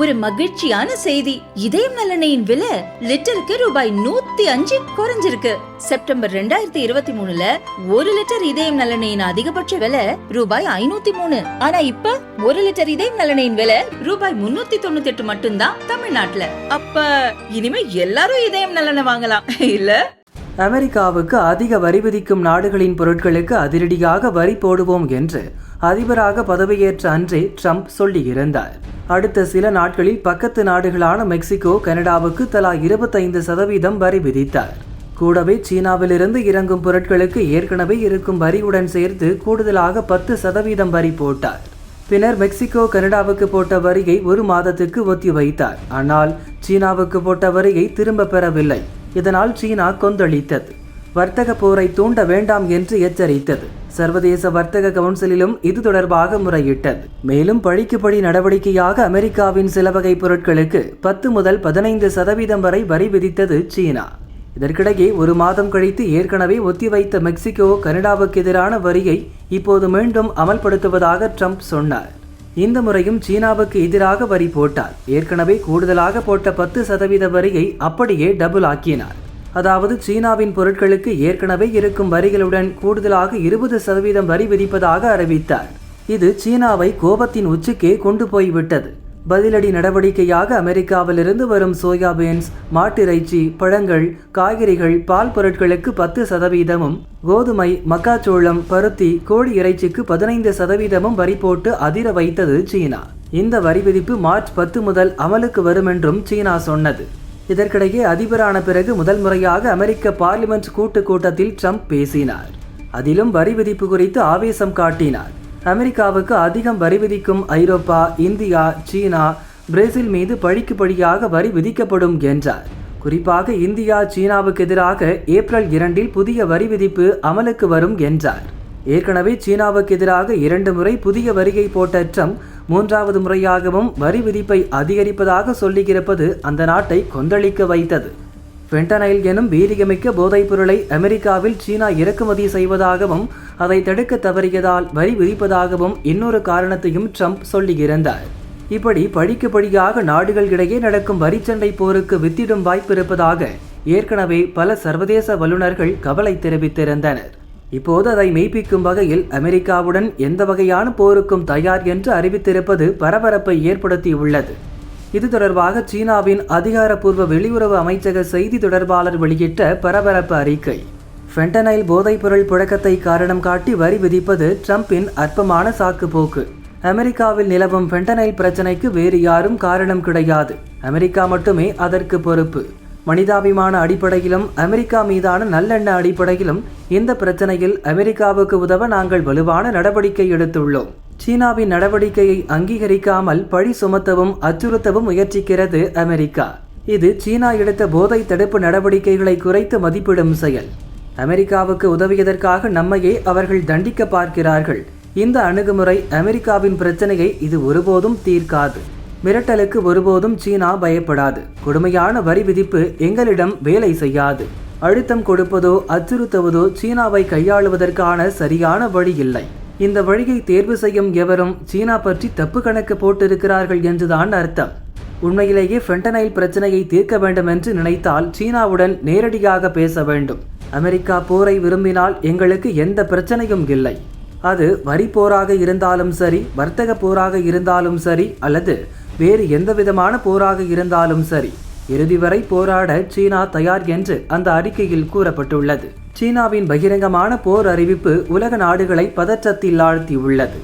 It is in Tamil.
ஒரு மகிழ்ச்சியான செய்தி. இதயம் நல்லெண்ணெயின் விலை லிட்டருக்கு ரூபாய் 105 குறைஞ்சிருக்கு. செப்டம்பர் 2023ல 1 லிட்டர் இதயம் நல்லெண்ணெயின் அதிகபட்ச விலை ரூபாய் 503. ஆனா இப்ப 1 லிட்டர் இதயம் நல்லெண்ணெயின் விலை ரூபாய் 398 மட்டும்தான் தமிழ்நாட்டுல. அப்ப இனிமே எல்லாரும் இதயம் நல்லெண்ணெய் வாங்கலாம் இல்ல? அமெரிக்காவுக்கு அதிக வரி விதிக்கும் நாடுகளின் பொருட்களுக்கு அதிரடியாக வரி போடுவோம் என்று அதிபராக பதவியேற்ற அன்றே ட்ரம்ப் சொல்லியிருந்தார். அடுத்த சில நாட்களில் பக்கத்து நாடுகளான மெக்சிகோ, கனடாவுக்கு தலா 25% வரி விதித்தார். கூடவே சீனாவிலிருந்து இறங்கும் பொருட்களுக்கு ஏற்கனவே இருக்கும் வரியுடன் சேர்த்து கூடுதலாக 10% வரி போட்டார். பின்னர் மெக்சிகோ, கனடாவுக்கு போட்ட வரியை 1 மாதத்துக்கு ஒத்தி வைத்தார். ஆனால் சீனாவுக்கு போட்ட வரியை திரும்ப பெறவில்லை. இதனால் சீனா கொந்தளித்தது. வர்த்தக போரை தூண்ட வேண்டாம் என்று எச்சரித்தது. சர்வதேச வர்த்தக கவுன்சிலும் இது தொடர்பாக முறையிட்டது. மேலும் பழிக்கு பழி நடவடிக்கையாக அமெரிக்காவின் சில வகை பொருட்களுக்கு 10 முதல் 15% வரை வரி விதித்தது சீனா. இதற்கிடையே 1 மாதம் கழித்து ஏற்கனவே ஒத்திவைத்த மெக்சிகோ, கனடாவுக்கு எதிரான வரியை இப்போது மீண்டும் அமல்படுத்துவதாக ட்ரம்ப் சொன்னார். இந்த முறையும் சீனாவுக்கு எதிராக வரி போட்டார். ஏற்கனவே கூடுதலாக போட்ட 10% வரியை அப்படியே டபுள் ஆக்கினார். அதாவது சீனாவின் பொருட்களுக்கு ஏற்கனவே இருக்கும் வரிகளுடன் கூடுதலாக 20% வரி விதிப்பதாக அறிவித்தார். இது சீனாவை கோபத்தின் உச்சிக்கே கொண்டு போய்விட்டது. பதிலடி நடவடிக்கையாக அமெரிக்காவிலிருந்து வரும் சோயாபீன்ஸ், மாட்டிறைச்சி, பழங்கள், காய்கறிகள், பால் பொருட்களுக்கு 10%, கோதுமை, மக்காச்சோளம், பருத்தி, கோழி இறைச்சிக்கு 15% வரி போட்டு அதிர வைத்தது சீனா. இந்த வரி விதிப்பு மார்ச் 10 முதல் அமலுக்கு வரும் என்றும் சீனா சொன்னது. இதற்கிடையே அதிபரான பிறகு முதல் முறையாக அமெரிக்க பார்லிமெண்ட் கூட்டத்தில் ட்ரம்ப் பேசினார். அதிலும் வரி விதிப்பு குறித்து ஆவேசம் காட்டினார். அமெரிக்காவுக்கு அதிகம் வரி விதிக்கும் ஐரோப்பா, இந்தியா, சீனா, பிரேசில் மீது பழிக்கு பழியாக வரி விதிக்கப்படும் என்றார். குறிப்பாக இந்தியா, சீனாவுக்கு எதிராக ஏப்ரல் 2 புதிய வரி விதிப்பு அமலுக்கு வரும் என்றார். ஏற்கனவே சீனாவுக்கு எதிராக 2 முறை புதிய வரியை போட்ட ட்ரம்ப் 3வது முறையாகவும் வரி விதிப்பை அதிகரிப்பதாக சொல்லியிருப்பது அந்த நாட்டை கொந்தளிக்க வைத்தது. ஃபென்டனைல் எனும் வீரியமிக்க போதைப் பொருளை அமெரிக்காவில் சீனா இறக்குமதி செய்வதாகவும் அதை தடுக்க தவறியதால் வரி விதிப்பதாகவும் இன்னொரு காரணத்தையும் ட்ரம்ப் சொல்லியிருந்தார். இப்படி பழிக்கு பழியாக நாடுகள் இடையே நடக்கும் வரிச்சண்டை போருக்கு வித்திடும் வாய்ப்பு இருப்பதாக ஏற்கனவே பல சர்வதேச வல்லுநர்கள் கவலை தெரிவித்திருந்தனர். இப்போது அதை மெய்ப்பிக்கும் வகையில் அமெரிக்காவுடன் எந்த வகையான போருக்கும் தயார் என்று அறிவித்திருப்பது பரபரப்பை ஏற்படுத்தியுள்ளது. இது தொடர்பாக சீனாவின் அதிகாரப்பூர்வ வெளியுறவு அமைச்சக செய்தி தொடர்பாளர் வெளியிட்ட பரபரப்பு அறிக்கை. ஃபென்டனைல் போதைப்பொருள் புழக்கத்தை காரணம் காட்டி வரி விதிப்பது ட்ரம்பின் அற்பமான சாக்கு போக்கு. அமெரிக்காவில் நிலவும் ஃபென்டனைல் பிரச்சினைக்கு வேறு யாரும் காரணம் கிடையாது. அமெரிக்கா மட்டுமே அதற்கு பொறுப்பு. மனிதாபிமான அடிப்படையிலும் அமெரிக்கா மீதான நல்லெண்ண அடிப்படையிலும் இந்த பிரச்சனையில் அமெரிக்காவுக்கு உதவ நாங்கள் வலுவான நடவடிக்கை எடுத்துள்ளோம். சீனாவின் நடவடிக்கையை அங்கீகரிக்காமல் பழி சுமத்தவும் அச்சுறுத்தவும் முயற்சிக்கிறது அமெரிக்கா. இது சீனா எடுத்த போதை தடுப்பு நடவடிக்கைகளை குறைத்து மதிப்பிடும் செயல். அமெரிக்காவுக்கு உதவியதற்காக நம்மையே அவர்கள் தண்டிக்க பார்க்கிறார்கள். இந்த அணுகுமுறை அமெரிக்காவின் பிரச்சனையை இது ஒருபோதும் தீர்க்காது. மிரட்டலுக்கு ஒருபோதும் சீனா பயப்படாது. கொடுமையான வரி விதிப்பு எங்களிடம் வேலை செய்யாது. அழுத்தம் கொடுப்பதோ அச்சுறுத்துவதோ சீனாவை கையாளுவதற்கான சரியான வழி இல்லை. இந்த வழியை தேர்வு செய்யும் எவரும் சீனா பற்றி தப்பு கணக்கு போட்டிருக்கிறார்கள் என்றுதான் அர்த்தம். உண்மையிலேயே ஃபென்டனைல் பிரச்சனையை தீர்க்க வேண்டும் என்று நினைத்தால் சீனாவுடன் நேரடியாக பேச வேண்டும். அமெரிக்கா போரை விரும்பினால் எங்களுக்கு எந்த பிரச்சனையும் இல்லை. அது வரி போராக இருந்தாலும் சரி, வர்த்தக போராக இருந்தாலும் சரி, அல்லது வேறு எந்த விதமான போராக இருந்தாலும் சரி, இறுதி வரை போராட சீனா தயார் என்று அந்த அறிக்கையில் கூறப்பட்டுள்ளது. சீனாவின் பகிரங்கமான போர் அறிவிப்பு உலக நாடுகளை பதற்றத்தில் ஆழ்த்தியுள்ளது.